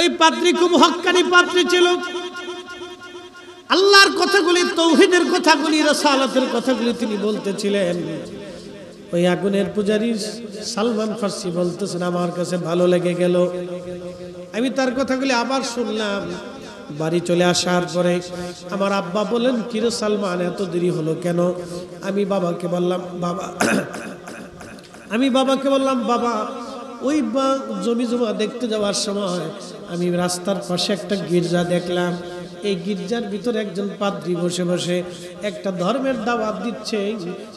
ওই পাদ্রী খুব হক্কানি পাদ্রী ছিল। আল্লাহর কথাগুলি, তৌহিদের কথাগুলি, রাসালাতের কথাগুলি তিনি বলতেছিলেন। ওই আগুনের পূজারী সালমান ফার্সি বলতেছেন, আমার কাছে ভালো লেগে গেল। আমি তার কথাগুলি আবার শুনলাম। বাড়ি চলে আসার পরে আমার আব্বা বলেন, কিরে সালমান, এত দেরি হলো কেন? আমি বাবাকে বললাম, বাবা ওই জমি জমা দেখতে যাওয়ার সময় আমি রাস্তার পাশে একটা গির্জা দেখলাম। এই গির্জার ভিতরে একজন পাদ্রী বসে বসে একটা ধর্মের দাওয়াত দিচ্ছে,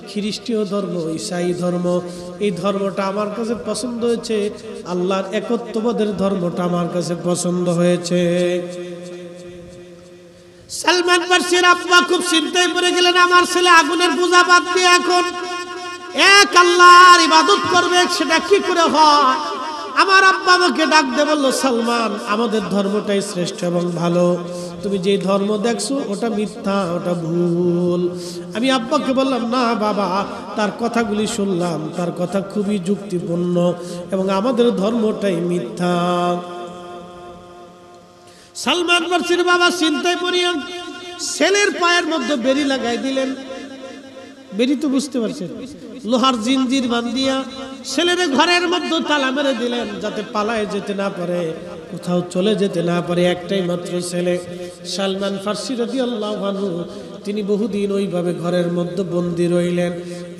খ্রিস্টীয় ধর্ম, ঈসাই ধর্ম। এই ধর্মটা আমার কাছে পছন্দ হয়েছে, আল্লাহর একত্ববাদের ধর্মটা আমার কাছে পছন্দ হয়েছে। সালমান ফার্সির আব্বা খুব চিন্তায় পড়ে গেলেন, আমার ছেলে আগুনের পূজা বাদ দিয়ে এখন এক আল্লাহর ইবাদত করবে, সেটা কি করে হয়? আমার আব্বা আমাকে ডাক দিয়ে বলল, সালমান, আমাদের ধর্মটাই শ্রেষ্ঠ এবং ভালো। তুমি যে ধর্ম দেখছো ওটা মিথ্যা, ওটা ভুল। আমি আব্বাকে বললাম, না বাবা, তার কথাগুলি শুনলাম, তার কথা খুবই যুক্তিপূর্ণ এবং আমাদের ধর্মটাই মিথ্যা। সালমান ফার্সির বাবা চিন্তায় পড়িয়া ছেলের পায়ের মধ্যে বেড়ি লাগাই দিলেন। বেড়ি তো বুঝতে পারছেন, লোহার জিনজির বান্ধিয়া ছেলের ঘরের মধ্যে তালা মেরে দিলেন, যাতে পালায় যেতে না পারে, কোথাও চলে যেতে না পারে। একটাই মাত্র ছেলে সালমান ফার্সি রাদিয়াল্লাহু আনহু, তিনি বহুদিন ওইভাবে ঘরের মধ্যে বন্দী রইলেন।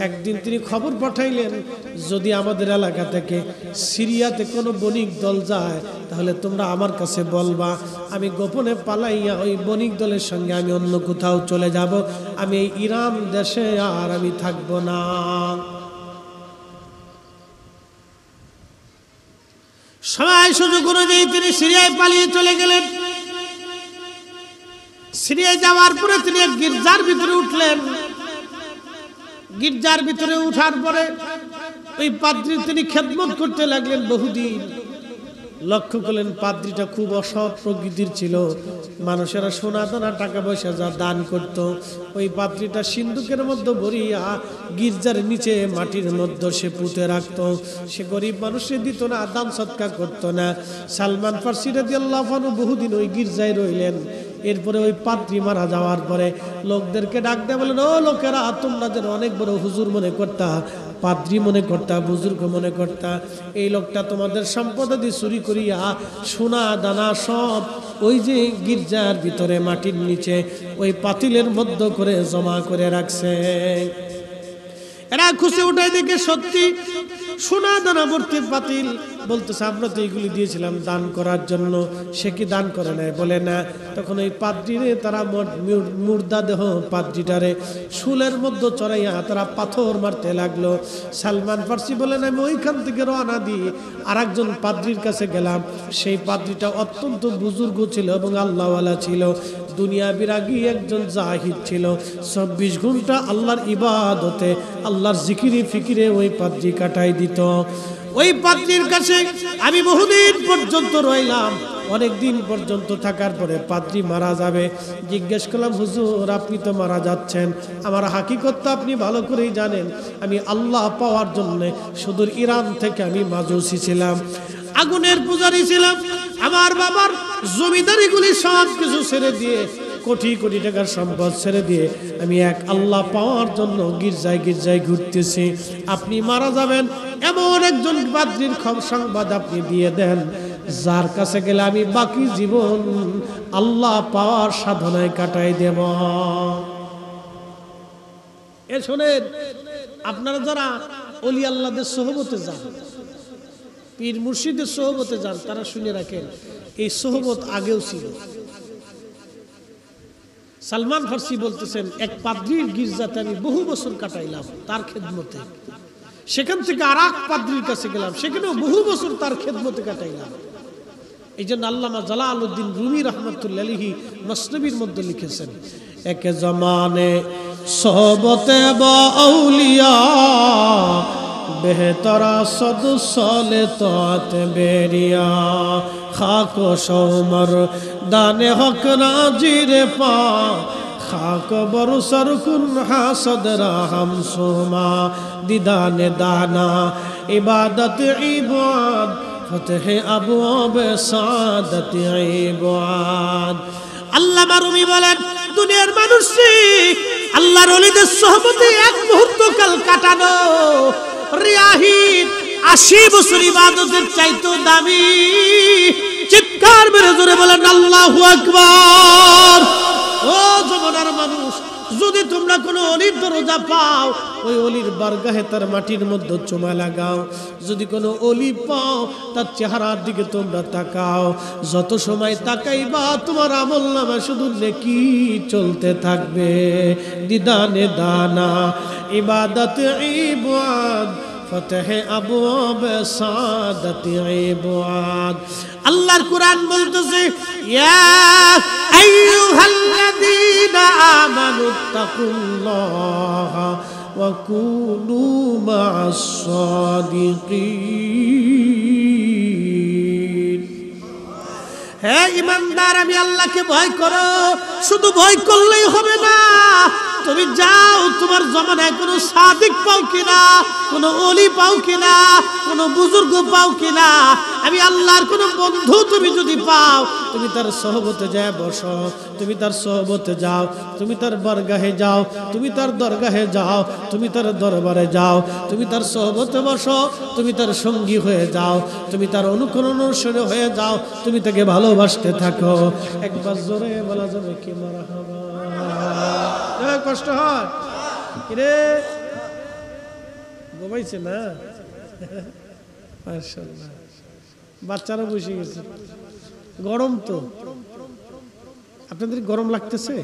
একদিন তিনি খবর পাঠাইলেন, যদি আমাদের এলাকা থেকে সিরিয়াতে কোনো বণিক দল যায় তাহলে তোমরা আমার কাছে বলবা, আমি গোপনে পালাইয়া ওই বণিক দলের সঙ্গে আমি অন্য কোথাও চলে যাব, আমি এই ইরান দেশে আর আমি থাকবো না। সময় সুযোগ অনুযায়ী তিনি সিরিয়ায় পালিয়ে চলে গেলেন। সিরিয়ায় যাওয়ার পরে তিনি এক গির্জার ভিতরে উঠলেন। গির্জার ভিতরে উঠার পরে ওই পাদ্রী তিনি খেদমত করতে লাগলেন বহুদিন। লক্ষ্য করলেন পাদ্রীটা খুব অসৎ প্রকৃতির ছিল। মানুষেরা সোনা দানা টাকা পয়সা যা দান করত, ওই পাদ্রীটা সিন্ধুকের মধ্যে ভরিয়া গির্জার নিচে মাটির মধ্যে সে পুঁতে রাখত। সে গরিব মানুষে দিত না, দান সৎকার করতো না। সালমান ফার্সি রাদিয়াল্লাহু আনহু বহুদিন ওই গির্জায় রইলেন। এরপরে ওই পাদ্রী মারা যাওয়ার পরে লোকদেরকে ডাক দিয়ে বলেন, ও লোকেরা, তোমরা যেন অনেক বড় হুজুর মনে করতা, পাদ্রী মনে করতা, বুজুর্গ মনে করতা, এই লোকটা তোমাদের সম্পদাদি চুরি করিয়া সোনা দানা সব ওই যে গির্জার ভিতরে মাটির নিচে ওই পাতিলের মধ্যে করে জমা করে রাখছে। এরা খুশি উঠাই দেখে সত্যি সোনা দানা ভর্তি পাতিল। বলতেছে, আমরা তো এইগুলি দিয়েছিলাম দান করার জন্য, সে কি দান করে নাই? বলে না। তখন ওই পাদ্রীরে তারা মুর্দা দেহ পাদ্রীটারে শুলের মধ্যে চড়াইয়া তারা পাথর মারতে লাগলো। সালমান ফার্সি বলেন, আমি ওইখান থেকে রওনা দিই আর একজন পাদ্রীর কাছে গেলাম। সেই পাদ্রীটা অত্যন্ত বুজুর্গ ছিল এবং আল্লাহওয়ালা ছিল, দুনিয়া বিরাগী একজন জাহিদ ছিল। 24 ঘন্টা আল্লাহর ইবাদতে, আল্লাহর জিকিরে ফিকিরে ওই পাদ্রী কাটাই দিত। ওই পাদ্রীর কাছে আমি বহুদিন পর্যন্ত রইলাম। অনেক দিন পর্যন্ত থাকার পরে পাদ্রী মারা যাবে। জিজ্ঞেস করলাম, হুজুর, আপনি তো মারা যাচ্ছেন, আমার হাকিকতটা আপনি ভালো করেই জানেন। আমি আল্লাহ পাওয়ার জন্য সুদূর ইরান থেকে আমি মাজুসি ছিলাম, আগুনের পূজারী ছিলাম। আমার বাবার জমিদারিগুলি সব কিছু ছেড়ে দিয়ে, কোটি কোটি টাকার সম্পদ ছেড়ে দিয়ে আমি এক আল্লাহ পাওয়ার জন্য গির্জায় গির্জায় ঘুরতেছি। আপনি মারা যাবেন এমন একজন পাদ্রীর সংবাদ আপনি দিয়ে দেন, যার কাছে গেলে আমি বাকি জীবন আল্লাহ পাওয়ার সাধনায় কাটাই দেব। এ শোনেন, আপনারা যারা ওলি আল্লাহদের সোহবতে যান, পীর মুর্শিদের সোহবতে যান, তারা শুনে রাখেন, এই সোহবত আগেও ছিল। সালমান ফার্সি বলতেছেন, এক পাদ্রীর গির্জাতে আমি বহু বছর কাটাইলাম তার খেদমতে। সেখান থেকে আর এক পাদ্রীর কাছে গেলাম, সেখানেও বহু বছর তার খেদমতে কাটাইলাম। এই জন্য আল্লামা জালালউদ্দিন রুমি রহমতুল্লাহ আলাইহি মসনবীর মধ্যে লিখেছেন, একে জমানে সোহবতে বা আউলিয়া বেহতরা সদ সলে তাত বেরিয়া খাক সৌমর দানে হক রাজিরে পা খাক বরসর কুন হাসদ রাহম সোমা দিদানে দানা ইবাদত ইবাদ ফতহে আবওয়াব সাদাত ইবাদ। আল্লামা রুমি বলেন, দুনিয়ার মানুষ আল্লাহর ওলিদের সোহবতে এক মুহূর্ত কাল কাটানো রিয়াহিন 80 বছর ইবাদতের চাইতো দামি। চিৎকার মেরে জোরে বলেন আল্লাহু আকবার। ও জমানার মানুষ, যদি তোমরা কোনো অলির দরজা পাও, ওই অলির বারগাহে তার মাটির মধ্যে চুমা লাগাও। যদি কোনো অলি পাও, তার চেহারার দিকে তোমরা তাকাও। যত সময় তাকাইবা তোমার আমলনামা শুধু নেকি চলতে থাকবে। দিদানে দানা ইবাদত ইবাদ ফতহে আবওয়াব সাদাত ইবাদ। আল্লাহর কোরআন বলতেছে, ইয়া আইয়ুহাল্লাযীনা আমানুত্তাকুল্লাহা ওয়া কুনু মা'আস সাদিকিন। হে ঈমানদার, আমি আল্লাহকে ভয় করো। শুধু ভয় করলেই হবে না, তুমি যাও তোমার জমানায় কোনো সাদিক পাও কিনা, কোনো ওলি পাও কিনা, কোনো বুজুর্গ পাও কিনা। আমি আল্লাহর কোনো বন্ধু তুমি যদি পাও, তুমি তার সোহবতে যায় বসো, তুমি তার সোহবতে যাও, তুমি তার বারগাহে যাও, তুমি তার দরগাহে যাও, তুমি তার দরবারে যাও, তুমি তার সোহবতে বসো, তুমি তার সঙ্গী হয়ে যাও, তুমি তার অনুকরণে হয়ে যাও, তুমি তাকে ভালোবাসতে থাকো। একবার জোরে বলা যাবে কি মারহাবা? কষ্ট হয় কিরে? ঘুমাইছে না? মাশাআল্লাহ, বাচ্চারা বসে গেছে। গরম তো, আপনাদের গরম লাগতেছে?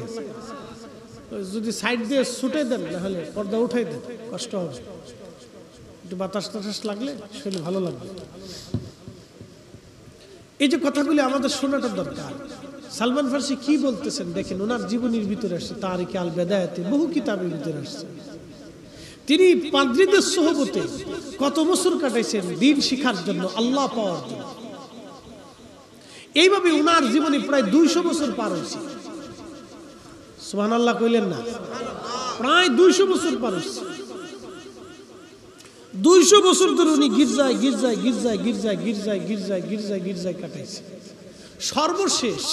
যদি সাইড দিয়ে ছুটে দেন, নাহলে পর্দা উঠাই দেন, কষ্ট হবে। একটু বাতাস টাতাস লাগলে শরীর ভালো লাগবে। এই যে কথাগুলি আমাদের শোনাটা দরকার। সালমান ফার্সি কি বলতেছেন দেখেন, ওনার জীবনীর ভিতরে আসছে, তারিকে আল বেদায়াতে, বহু কিতাবের ভিতরে আসছে। তিনি পাদ্রীদের সোহবতে কত বছর কাটাইছেন দ্বীন শিখার জন্য, আল্লাহ পাওয়ার জন্য। এইভাবে ওনার জীবনে প্রায় 200 বছর পার হয়েছে। সুবহানাল্লাহ কইলেন না? প্রায় 200 বছর পার হয়েছে। 200 বছর ধরে উনি গির্জায় গির্জায় গির্জায় গির্জায় গির্জায় গির্জায় গির্জায় গির্জায় কাটাইছে। সর্বশেষ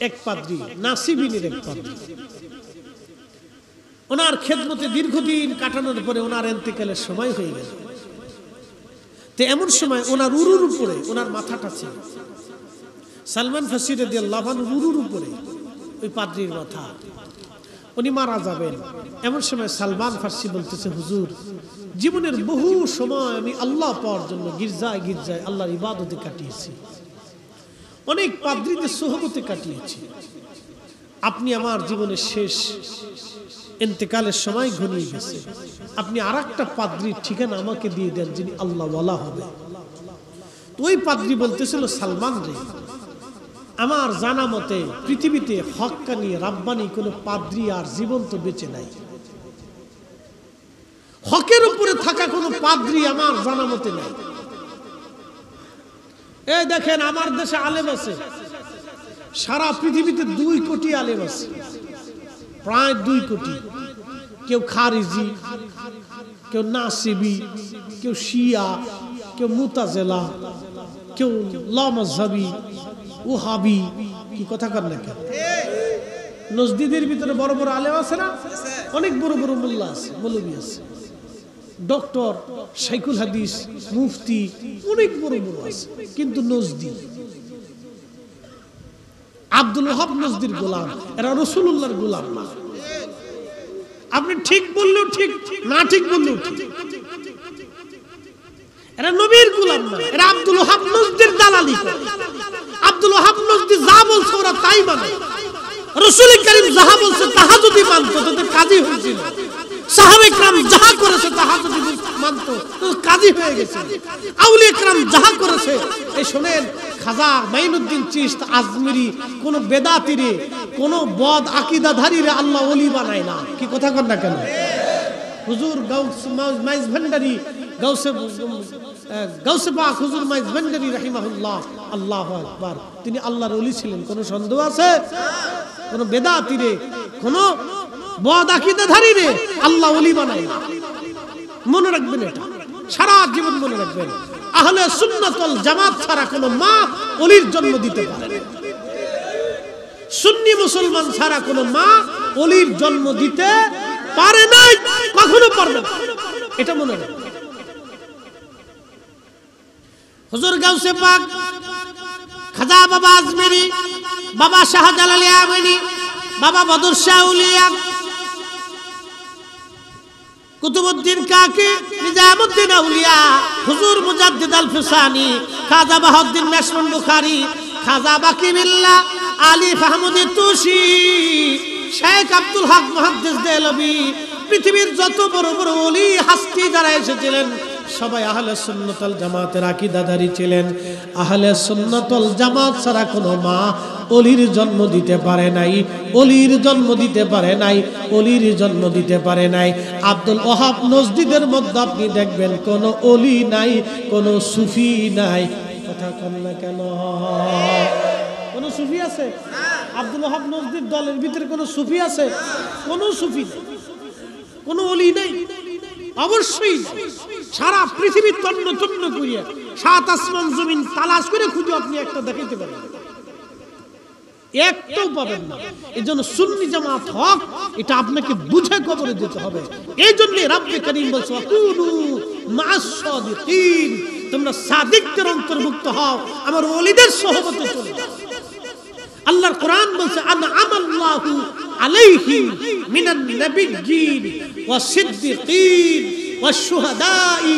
এক পাদ্রী, নাসিবিনের এক পাদ্রী, ওনার খেদমতে দীর্ঘদিন কাটানোর পরে ওনার ইন্তেকালের সময় হয়ে গেল। তো এমন সময় ওনার উরুর উপরে, ওনার মাথাটা ছিল সালমান ফার্সি রাদিয়াল্লাহু আনহু উরুর উপরে ওই পাদ্রীর মাথা। উনি মারা যাবেন, এমন সময় সালমান ফার্সি বলতেছে, হুজুর, জীবনের বহু সময় আমি আল্লাহ পাওয়ার জন্য গির্জায় গির্জায় আল্লাহর ইবাদতে কাটিয়েছি, অনেক পাদ্রীদের সোহবতে কাটিয়েছি। আপনি আমার জীবনের শেষ ইন্তেকালের সময় ঘনিয়ে গেছে, আপনি আরেকটা পাদ্রীর ঠিকানা আমাকে দিয়ে দেন যিনি আল্লাহ ওয়ালা হবে। তো ওই পাদ্রী বলতেছিল, সালমান রে, আমার জানা মতে পৃথিবীতে হক্কানি রাব্বানি কোনো পাদ্রী আর জীবন্ত বেঁচে নাই। হকের উপরে থাকা কোনো পাদ্রী আমার জানা মতে নাই। এই দেখেন, আমার দেশে আলেম আছে, সারা পৃথিবীতে 2 কোটি আলেম আছে, প্রায় 2 কোটি। কেউ খারিজি, কেউ নাসিবি, কেউ শিয়া, কেউ মুতাজিলা, কেউ লামাযহাবি, ওহাবি। কি কথা কর না কেন? নজদিদের ভিতরে বড় বড় আলেম আছে না? অনেক বড় বড় মোল্লা আছে, মৌলভী আছে, ডক্টর, শাইখুল হাদিস, মুফতি, অনেক বড় বড় আছে। কিন্তু নজদি, আব্দুল ওহাব নজদির গোলাম, এরা রাসূলুল্লাহর গোলাম না। আপনি ঠিক বললেও ঠিক, না ঠিক বললেও ঠিক। এরা নবীর গোলাম না, এরা আব্দুল ওহাব নজদির দালালি করে। আব্দুল ওহাব নজদি যা বলছে ওরা তাই মানে। রাসূল করিম যাহা বলছে তাহা যদি মানতো তো কাজী হয়েছিল। সাহাবে کرام যাহা করেছে তাহা যদি মানতো তো কাজী হয়ে গেছে। আউলিয়া کرام যাহা করেছে, এই শুনেন, খাজা মাইনুদ্দিন চিশত আজমিরি কোন বেদাতিরে, কোন বদ আকীদাধারীরে আল্লাহ ওলি বানায় না। কি কথা কর না কেন? হুজুর গাউস মাইজ ভান্ডারী, গাউসে পাক হুজুর মাইজ ভান্ডারী রাহিমাহুল্লাহ, আল্লাহু আকবার, তিনি আল্লাহর ওলি ছিলেন। কোন সন্দেহ আছে? কোন বেদাতিরে, কোন বদ আকীদাধারীরে আল্লাহ ওলি বানায় না। মনে রাখবেন, এটা সারা জীবন মনে রাখবেন। আহলে সুন্নাত ওয়াল জামাত ছাড়া কোনো মা ওলির জন্ম দিতে পারে না। সুন্নি মুসলমান ছাড়া কোনো মা ওলির জন্ম দিতে পারে না, কখনো পারবে না, এটা মনে রাখবেন। হুজুর গাউসে পাক খাজা বাবা আজমেরি, বাবা শাহজালাল ইয়ামানি, বাবা বদর শাহ আউলিয়া, কুতুবউদ্দিন কাকি, নিজামউদ্দিন আউলিয়া, হুজুর মুজাদ্দিদ আল ফিসানি, খাজা বাহাউদ্দিন মেশমুন বুখারী, খাজা বাকি বিল্লাহ, আলী ফাহমুদি তুসি, শেখ আব্দুল হক মুহাদ্দিস দেলভী, পৃথিবীর যত বড় বড় ওলি হাস্তি যারা এসেছিলেন সবাই আহলে সুন্নাত ওয়াল জামাতের আকীদাধারী ছিলেন। আহলে সুন্নাত ওয়াল জামাত ছাড়া কোনো মা ওলির জন্ম দিতে পারে নাই, ওলির জন্ম দিতে পারে নাই, ওলির জন্ম দিতে পারে নাই। আব্দুল ওয়াহাব নজদীদের মধ্যে আপনি দেখবেন কোনো ওলি নাই, কোনো সুফি নাই। কথা কন না কেন? কোনো সুফি আছে? আব্দুল ওয়াহাব নজদীর দলের ভিতরে কোনো সুফি আছে? কোনো সুফি নেই, কোনো ওলি নাই, অবশ্যই। সারা পৃথিবী তন্ন তন্ন করিয়া সাত আসমান জমিন তালাশ করে খুঁজে আপনি একটা দেখাইতে পারবেন, একটাও পাবেন না। এই জন্য সুন্নি জামাত হক, এটা আপনাকে বুঝে কবরে যেতে হবে। এই জন্য রাব্বে কারীম বলছে ওয়াকুনু মা'আস সাদিকিন, তোমরা সাদিকদের অন্তর্ভুক্ত হও, আমার ওলিদের সোহবতে চলে যাও। আল্লাহর কোরআন বলছে আনআমাল্লাহু আলাইহিম মিনান নাবিয়্যিন ওয়াস সিদ্দিকিন ওয়াস শুহাদাই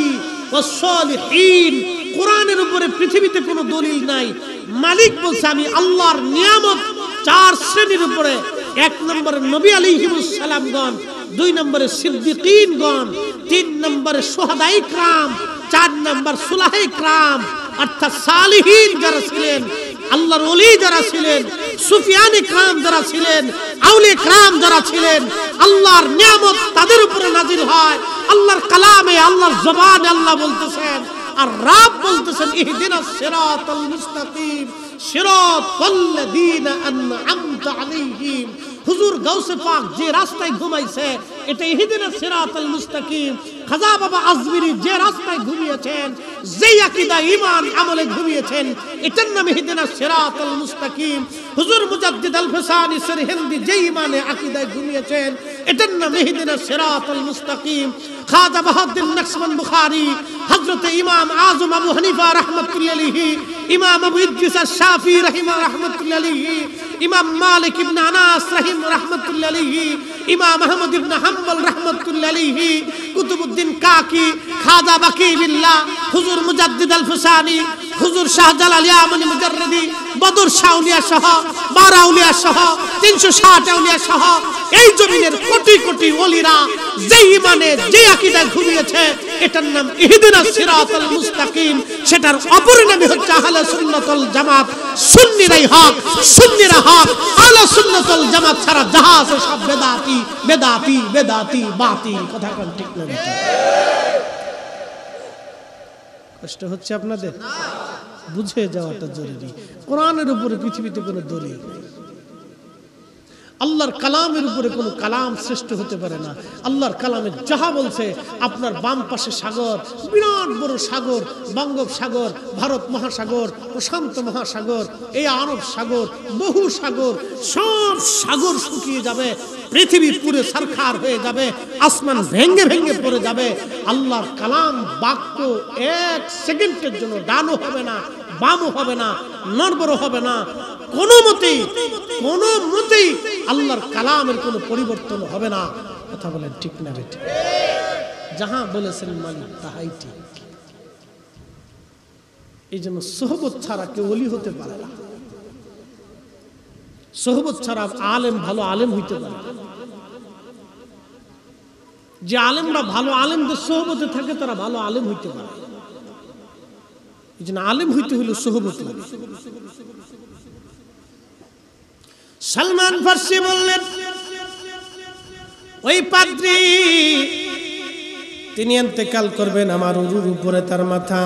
ওয়াস সালিহিন। কোরআনের উপরে পৃথিবীতে কোনো দলিল নাই। মালিক বলছে আমি আল্লাহর নিয়ামত চার শ্রেণীর উপরে, এক নম্বরে নবী আলাইহিমুস সালামগণ, দুই নম্বরে সিদ্দিকিনগণ, তিন নম্বরে শুহাদাই کرام, চার নম্বর সুলাহাই کرام, অর্থাৎ সালিহিন যারা ছিলেন, আল্লাহর ওলি যারা ছিলেন, সুফিয়ানে کرام যারা ছিলেন, আউলিয়া کرام যারা ছিলেন, আল্লাহর নিয়ামত তাদের উপরে নাজিল হয়। আল্লাহর কালামে, আল্লাহর জবানে আল্লাহ বলতেছেন, আর রাব বলতেছেন ইহদিনাস সিরাতাল মুস্তাকিম সিরাতাল্লাযীনা আন'আমতা আলাইহিম। হুজুর গাউসে পাক যে রাস্তায় ঘুমাইছে এটা ইহদিনাস সিরাতাল মুস্তাকিম। খাজা বাবা আজমিরি যে রাস্তায় ঘুমিয়েছেন, যেই আকীদা ঈমান আমলে ঘুমিয়েছেন, এটার নাম ইহদিনাস সিরাতাল মুস্তাকিম। হুজুর মুজাদ্দিদ আল ফিসানি সরহিন্দি যে ঈমানে আকীদায় ঘুমিয়েছেন, এটার নাম ইহদিনাস সিরাতাল মুস্তাকিম। খাজা বাহাউদ্দিন মেশমুন বুখারী, হযরত ইমাম আযম আবু হানিফা রাহমাতুল্লাহি আলাইহি, ইমাম আবু ইদ্রিস আশ-শাফি রাহমাতুল্লাহি আলাইহি, ইমাম মালিক ইবনে আনাস রাহমাতুল্লাহি আলাইহি, ইমাম আহমদ ইবনে হাম্বল রাহমাতুল্লাহি আলাইহি, কুতুবউদ্দিন কাকি, খাজা বাকি বিল্লাহ, হুজুর মুজাদ্দিদ আল ফিসানি, হুজুর শাহজালাল ইয়ামানি মুজাররিদি, বদর শাহ আউলিয়া সহ 12 আউলিয়া সহ 360 আউলিয়া সহ এই জমিনের কোটি কোটি ওলিরা যেই ঈমানে যে আকীদায় ঘুমিয়েছে, এটার নাম ইহদিনাস সিরাতাল মুস্তাকিম। সেটার অপর নামই হচ্ছে আহলে সুন্নাত ওয়াল জামাত। সুন্নিরাই হক, সুন্নিরা হক। আহলে সুন্নাত ওয়াল জামাত ছাড়া যাহা আছে সব বেদাতি বেদাতি বেদাতি বাতিল। কথা কোন ঠিক না? কষ্ট হচ্ছে আপনাদের? বুঝে যাওয়াটা জরুরি। কোরআনের উপরে পৃথিবীতে কোনো দলিল নেই, আল্লাহর কালামের উপরে কোনো কালাম শ্রেষ্ঠ হতে পারে না। আল্লাহর কালামে যাহা বলছে, আপনার বাম পাশে সাগর, বিরাট বড় সাগর, বঙ্গোপসাগর, ভারত মহাসাগর, প্রশান্ত মহাসাগর, এই আরব সাগর, বহু সাগর, সব সাগর শুকিয়ে যাবে, পৃথিবী পুরো সারখার হয়ে যাবে, আসমান ভেঙে ভেঙে পড়ে যাবে। আল্লাহর কালাম বাক্য এক সেকেন্ডের জন্য ডানও হবে না, বামও হবে না, নড়বড় হবে না, কোনো মতেই আল্লাহর কালামের কোনো পরিবর্তন হবে না। কথা বলেন ঠিক না রে? ঠিক। যাহা বলেছেন মালিক তাহাই ঠিক। এই জন্য সোহবত ছাড়া কেউ ওলি হতে পারে না। সোহবত ছাড়া আলেম ভালো আলেম হইতে পারে না। যে আলেমরা ভালো আলেমদের সোহবতে থাকে তারা ভালো আলেম হইতে পারে। এই জন্য আলেম হইতে হইল সোহবত। সালমান ফারসি বললেন, ওই পাদ্রী তিনি ইন্তেকাল করবেন, আমার উরুর উপরে তার মাথা।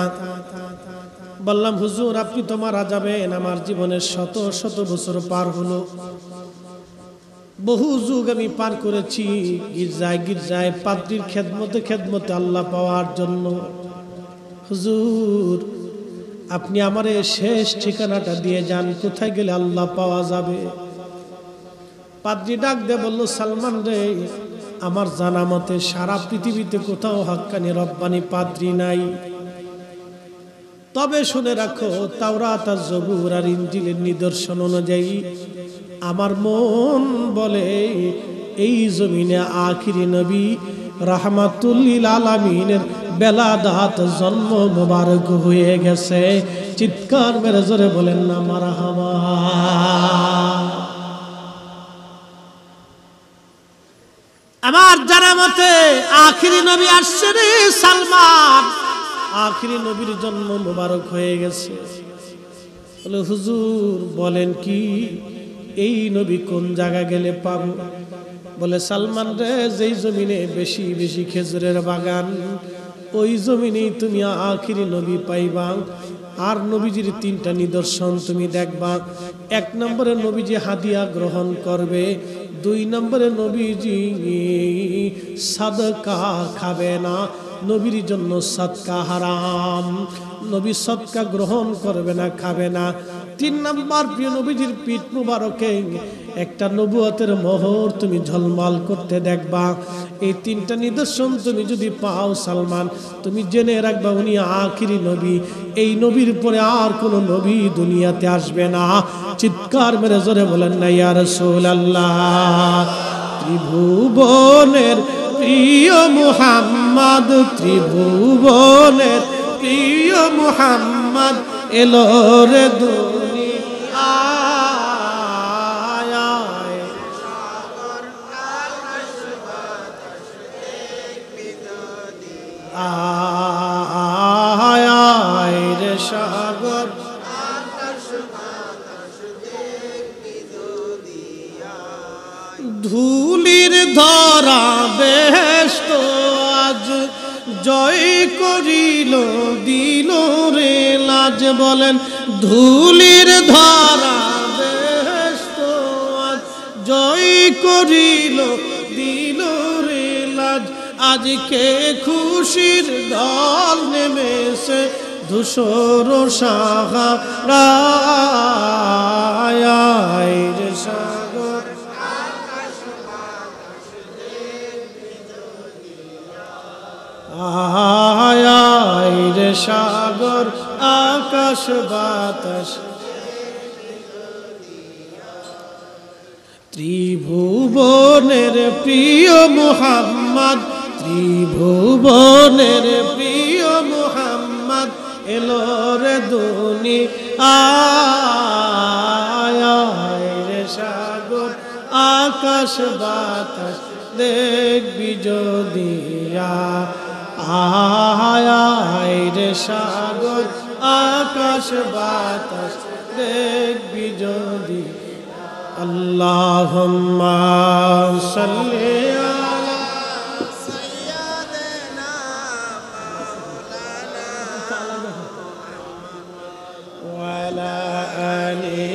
বললাম, হুজুর আপনি তো মারা যাবেন, আমার জীবনের শত শত বছর পার হলো, বহু যুগ আমি পার করেছি গির্জায় গির্জায় পাদ্রীর খেদমতে আল্লাহ পাওয়ার জন্য। হুজুর আপনি আমার শেষ ঠিকানাটা দিয়ে যান, কোথায় গেলে আল্লাহ পাওয়া যাবে? পাদ্রী ডাক দিয়ে বলল, সালমান রে, আমার জানা মতে সারা পৃথিবীতে কোথাও হাক্কানি রব্বানি পাদ্রী নাই। তবে শুনে রাখো, তাওরাত আর জবুর আর ইনজিলের নিদর্শন অনুযায়ী আমার মন বলে এই জমিনে আখিরি নবী রাহমাতুল লিল আলামিনের বেলাদাত জন্ম মোবারক হয়ে গেছে। চিৎকার মেরে জোরে বলেন না মারহাবা। আমার জানা মতে আখিরি নবী আসছে রে সালমান, আখিরি নবীর জন্ম মোবারক হয়ে গেছে। বলে হুজুর বলেন কি, এই নবী কোন জায়গা গেলে পাবো? বলে সালমান রে, যেই জমিনে বেশি বেশি খেজুরের বাগান, ওই জমিনেই তুমি আখিরি নবী পাইবা। আর নবীজির তিনটা নিদর্শন তুমি দেখবা। এক নম্বরে নবীজি হাদিয়া গ্রহণ করবে, দুই নম্বরে নবীজি সাদকা খাবে না, নবীর জন্য সদকা হারাম, নবী সদকা গ্রহণ করবে না, খাবে না। তিন নম্বর, প্রিয় নবীজির পিঠ মুবারকে একটা নবুয়তের মোহর তুমি ঝলমল করতে দেখবা। এই তিনটা নিদর্শন তুমি যদি পাও সালমান, তুমি জেনে রাখবা উনি আখিরি নবী। এই নবীর পরে আর কোনো নবী দুনিয়াতে আসবে না। চিৎকার মেরে জোরে বলেন না ইয়া রাসূলুল্লাহ। ত্রিভুবনের প্রিয় মুহাম্মদ, ত্রিভুবনের প্রিয় মুহাম্মদ এলো রে দুনিয়ায়। আয় রে সাগর, ধুলির ধরা বেহেশত আজ জয় করিল দিল রে লাজ। বলেন ধুলির ধরা বেহেশত আজ জয় করিল দিল রে লাজ। আজকে খুশির ঢল নেমেছে ধূসর সাহারায় রে সাগর, আয় রে সাগর আকাশ বাতাস। ত্রিভুবনের প্রিয় মুহাম্মদ, ত্রিভুবনের প্রিয় মুহাম্মদ এলো রে দুনিয়ায় রে সাগর আকাশ বাতাস দেখবি যদিয়া। আয় রে সাগর আকাশ বাতাস দেখবি যদি। আল্লাহুম্মা সাল্লি আলা সাইয়্যিদিনা মাওলানা ওয়া আলা আলি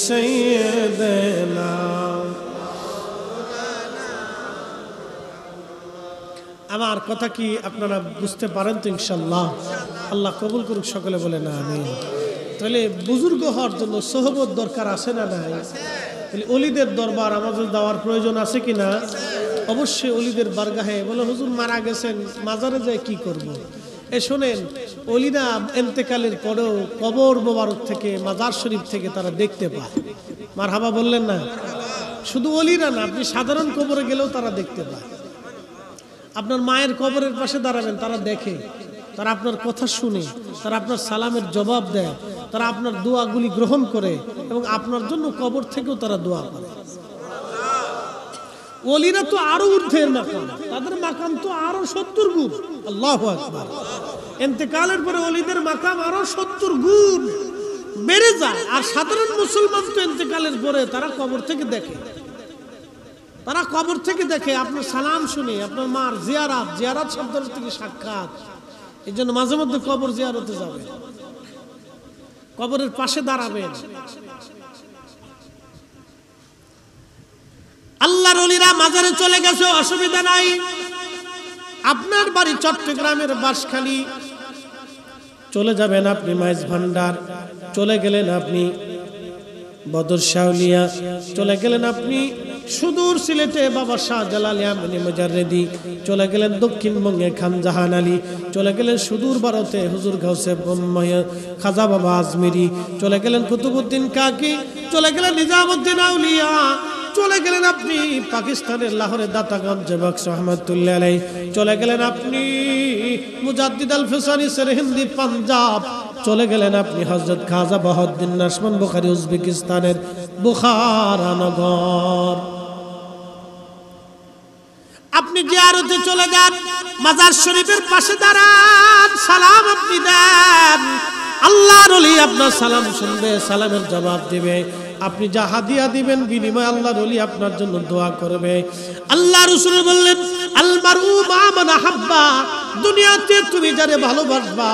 সাইয়্যিদিনা। আমার কথা কি আপনারা বুঝতে পারেন তো? ইনশাআল্লাহ আল্লাহ কবুল করুক, সকলে বলে না আমিন। তাহলে বুজুর্গ হওয়ার জন্য সোহবত দরকার আছে না নাই? তাহলে অলিদের দরবার আমাদের দেওয়ার প্রয়োজন আছে কি না? অবশ্যই অলিদের বারগাহে। বলে হুজুর মারা গেছেন, মাজারে যায় কি করব? এ শোনেন, অলিরা ইন্তেকালের পরেও কবর মোবারক থেকে, মাজার শরীফ থেকে তারা দেখতে পায়। মারহাবা বললেন না? শুধু অলিরা না, আপনি সাধারণ কবরে গেলেও তারা দেখতে পায়। আপনার মায়ের কবরের পাশে দাঁড়াবেন, তারা দেখে, তারা আপনার কথা শুনে, তারা আপনার সালামের জবাব দেয়, তারা আপনার দোয়াগুলি গ্রহণ করে এবং আপনার জন্য কবর থেকেও তারা দোয়া করে। ওলিরা তো আরো ঊর্ধ্বের মাকাম, তাদের মাকাম তো আরো 70 গুণ। আল্লাহু আকবার। ইন্তেকালের পরে ওলিদের মাকাম আরো 70 গুণ বেড়ে যায়। আর সাধারণ মুসলমান তো ইন্তেকালের পরে তারা কবর থেকে দেখে, তারা কবর থেকে দেখে, আপনার সালাম শুনে, আপনার মার জিয়ারাত, জিয়ারাত শব্দের থেকে সাক্ষাৎ। এই জন্য মাঝে মধ্যে কবর জিয়ারতে যাবে, কবরের পাশে দাঁড়াবেন। আল্লাহর ওলিরা মাজারে চলে গেছে, অসুবিধা নাই। আপনার বাড়ি চট্টগ্রামের বাঁশখালী, চলে যাবেন আপনি মাইজ ভান্ডার, চলে গেলেন আপনি বদর শাওলিয়া, চলে গেলেন আপনি সুদূর সিলেটে বাবা শাহজালাল ইয়ামানি মুজাররিদি, চলে গেলেন দক্ষিণবঙ্গে খান জাহান আলী, চলে গেলেন সুদূর ভারতে হুজুর গাউসে খাজা বাবা আজমিরি, চলে গেলেন কুতুবউদ্দিন কাকি, চলে গেলেন নিজামউদ্দিন আউলিয়া, চলে গেলেন আপনি পাকিস্তানের লাহোরের দাতাগঞ্জ বক্স রহমাতুল্লাহ আলাইহি, চলে গেলেন আপনি মুজাদ্দিদ আল ফিসানি সেরহিন্দি পাঞ্জাব, চলে গেলেন আপনি হযরত খাজা বাহাউদ্দিন নাশমান বুখারী উজবেকিস্তানের বুখারা নগর। আপনি জিয়ারতে চলে যান, মাজার শরীফের পাশে দাঁড়ান, সালাম আপনি দেন, আল্লাহর ওলি আপনার সালাম শুনবে, সালামের জবাব দিবে, আপনি যা হাদিয়া দিবেন বিনিময়ে আল্লাহর ওলি আপনার জন্য দোয়া করবে। আল্লাহ রাসূল বললেন আল মারউ মা মান আহাব্বা, দুনিয়াতে তুমি যারে ভালোবাসবা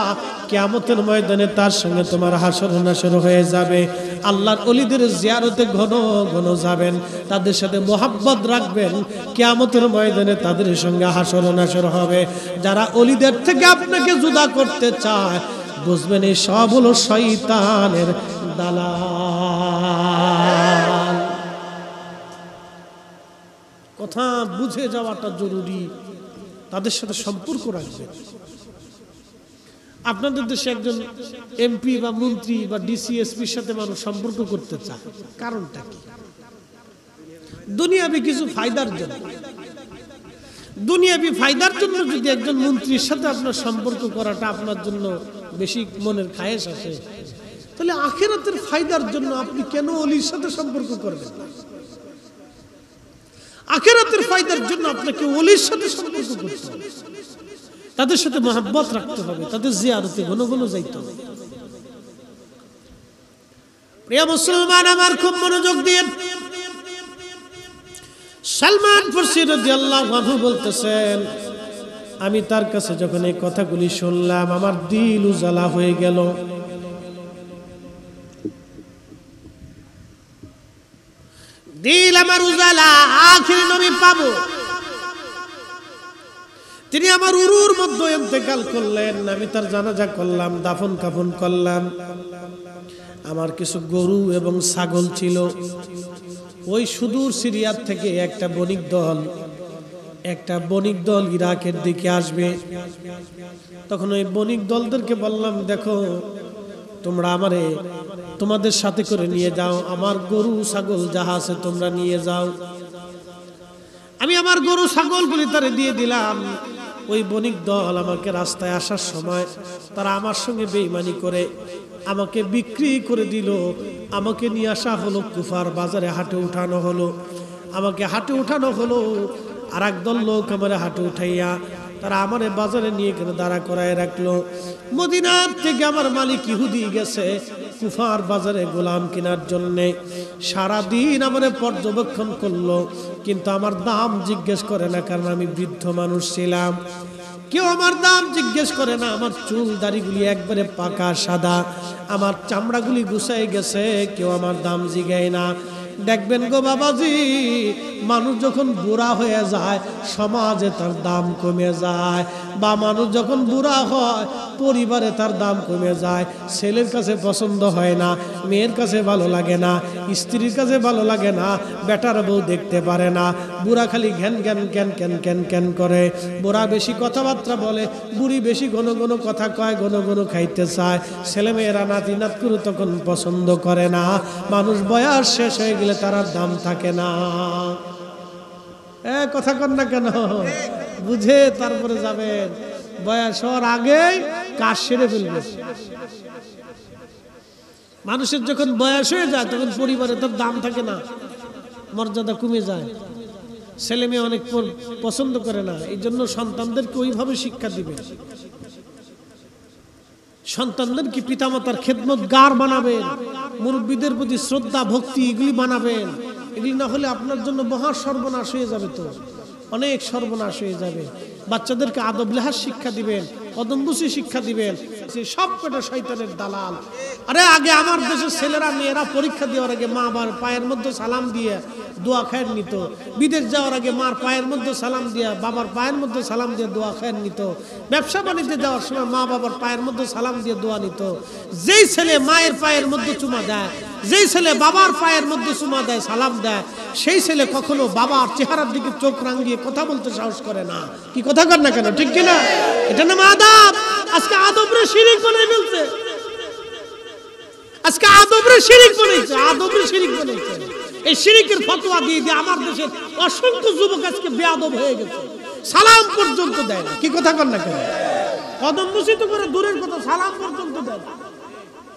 কিয়ামতের ময়দানে তার সঙ্গে তোমার হাসর নাসর হয়ে যাবে। আল্লাহর ওলিদের জিয়ারতে ঘন ঘন যাবেন, তাদের সাথে মোহাব্বত রাখবেন, কিয়ামতের ময়দানে তাদের সঙ্গে হাসর নাসর হবে। যারা ওলিদের থেকে আপনাকে জুদা করতে চায় বুঝবেন এই সব হলো শয়তানের দালাল। কথা বুঝে যাওয়াটা জরুরি, তাদের সাথে সম্পর্ক রাখবেন। আপনাদের দেশে একজন এমপি বা মন্ত্রী বা ডিসিএসপির সাথে মানুষ সম্পর্ক করতে চায়, কারণটা কি? দুনিয়াবি কিছু ফায়দার জন্য। দুনিয়াবি ফায়দার জন্য যদি একজন মন্ত্রীর সাথে আপনার সম্পর্ক করাটা আপনার জন্য বেশি মনের খায়েশ আসে, তাহলে আখিরাতের ফায়দার জন্য আপনি কেন ওলির সাথে সম্পর্ক করবেন না? আখিরাতের ফায়দার জন্য আপনাকে ওলির সাথে সম্পর্ক করতে হবে, তাদের সাথে মহব্বত রাখতে হবে, তাদের জিয়ারতে ঘন ঘন যাইতে হবে। প্রিয় মুসলমান আমার খুব মনোযোগ দিয়ে সালমান ফারসি রাদিয়াল্লাহু আনহু বলতেছেন, আমি তার কাছে যখন এই কথাগুলি শুনলাম আমার দিল উজালা হয়ে গেল। দিল আমার উজালা, আখির নবী পাবো। তিনি আমার উরুর মধ্যে ইন্তেকাল করলেন, আমি তার জানাজা করলাম, দাফন কাফন করলাম। আমার কিছু গরু এবং ছাগল ছিল। ওই সুদূর সিরিয়ার থেকে একটা বণিক দল ইরাকের দিকে আসবে। তখন ওই বণিক দলদেরকে বললাম, দেখো তোমরা আমারে তোমাদের সাথে করে নিয়ে যাও, আমার গরু ছাগল যাহা আছে তোমরা নিয়ে যাও। আমি আমার গরু ছাগলগুলি তারে দিয়ে দিলাম। ওই বণিক দল আমাকে রাস্তায় আসার সময় তারা আমার সঙ্গে বেঈমানি করে আমাকে বিক্রি করে দিল। আমাকে নিয়ে আসা হলো কুফার বাজারে, হাটে উঠানো হলো, আমাকে হাটে উঠানো হলো। আর একদল লোক আমার হাটে উঠাইয়া তারা আমার বাজারে নিয়ে গেলে দাঁড়া করায় রাখলো। মদিনার থেকে আমার মালিক ইহুদি গেছে কুফার বাজারে গোলাম কেনার জন্যে। সারাদিন আমার পর্যবেক্ষণ করলো, কিন্তু আমার দাম জিজ্ঞেস করে না, কারণ আমি বৃদ্ধ মানুষ ছিলাম। কেউ আমার দাম জিজ্ঞেস করে না। আমার চুল দাড়িগুলি একবারে পাকা সাদা, আমার চামড়াগুলি গুছাই গেছে, কেউ আমার দাম জিগায় না। দেখবেন গো বাবাজি, মানুষ যখন বুড়া হয়ে যায় সমাজে তার দাম কমে যায়, বা মানুষ যখন বুড়া হয় পরিবারে তার দাম কমে যায়। ছেলের কাছে পছন্দ হয় না, মেয়ের কাছে ভালো লাগে না, স্ত্রীর কাছে ভালো লাগে না, বেটার বউ দেখতে পারে না। বুড়া খালি ঘ্যান ঘ্যান ক্যান ক্যান ক্যান ক্যান করে। বুড়া বেশি কথাবার্তা বলে, বুড়ি বেশি ঘন ঘন কথা কয়, ঘন ঘন খাইতে চায়। ছেলেমেয়েরা নাতি নাতকুরু তখন পছন্দ করে না। মানুষ বয়স শেষ হয়ে গেলে তার আর দাম থাকে না। কথা কন না কেন? বুঝে তারপরে যাবেন। বয়স হওয়ার আগেই কাজ সেরে ফেলবে। মানুষের যখন বয়স হয়ে যায় তখন পরিবারে তার দাম থাকে না, মর্যাদা কমে যায়। ছেলে মেয়ে অনেক পছন্দ করে না। এই জন্য সন্তানদেরকে ওইভাবে শিক্ষা দিবে। সন্তানদেরকে পিতামাতার খেদমত গার বানাবেন, মুরব্বীদের প্রতি শ্রদ্ধা ভক্তি এগুলি বানাবেন। এগুলি না হলে আপনার জন্য মহা সর্বনাশ হয়ে যাবে, তো অনেক সর্বনাশ হয়ে যাবে। বাচ্চাদেরকে আদব লেহাজ শিক্ষা দিবেন, কদমবুসি শিক্ষা দিবেন। সব কটা শয়তানের দালাল। আরে আগে আমার দেশের ছেলেরা মেয়েরা পরীক্ষা দেওয়ার আগে মা বাবার পায়ের মধ্যে সালাম দিয়ে দোয়া খায়ের নিত। বিদেশ যাওয়ার আগে মার পায়ের মধ্যে সালাম দিয়া, বাবার পায়ের মধ্যে সালাম দিয়ে দোয়া খায়ের নিত। ব্যবসা বাণিজ্যে যাওয়ার সময় মা বাবার পায়ের মধ্যে সালাম দিয়ে দোয়া নিত। যেই ছেলে মায়ের পায়ের মধ্যে চুমা দেয়, যেই ছেলে বাবার পায়ের মধ্যে চুমা দেয়, সালাম দেয়, সেই ছেলে কখনো বাবার চেহারার দিকে চোখ রাঙিয়ে কথা বলতে সাহস করে না। কি কথা কর না কেন, ঠিক কিনা? এটা নাম আদব। আজকে আদবরে শিরিক বানাই ফেলছে। আজকে আদবরে শিরিক বানাইছে, আদবরে শিরিক বানাইছে। এই শিরিকের ফতোয়া দিয়ে দিয়ে আমার দেশের অসংখ্য যুবক আজকে বেয়াদব হয়ে গেছে, সালাম পর্যন্ত দেয় না। কি কথা কর না কেন? কদমবুসি তো করে দূরের কথা, সালাম পর্যন্ত দেয় না।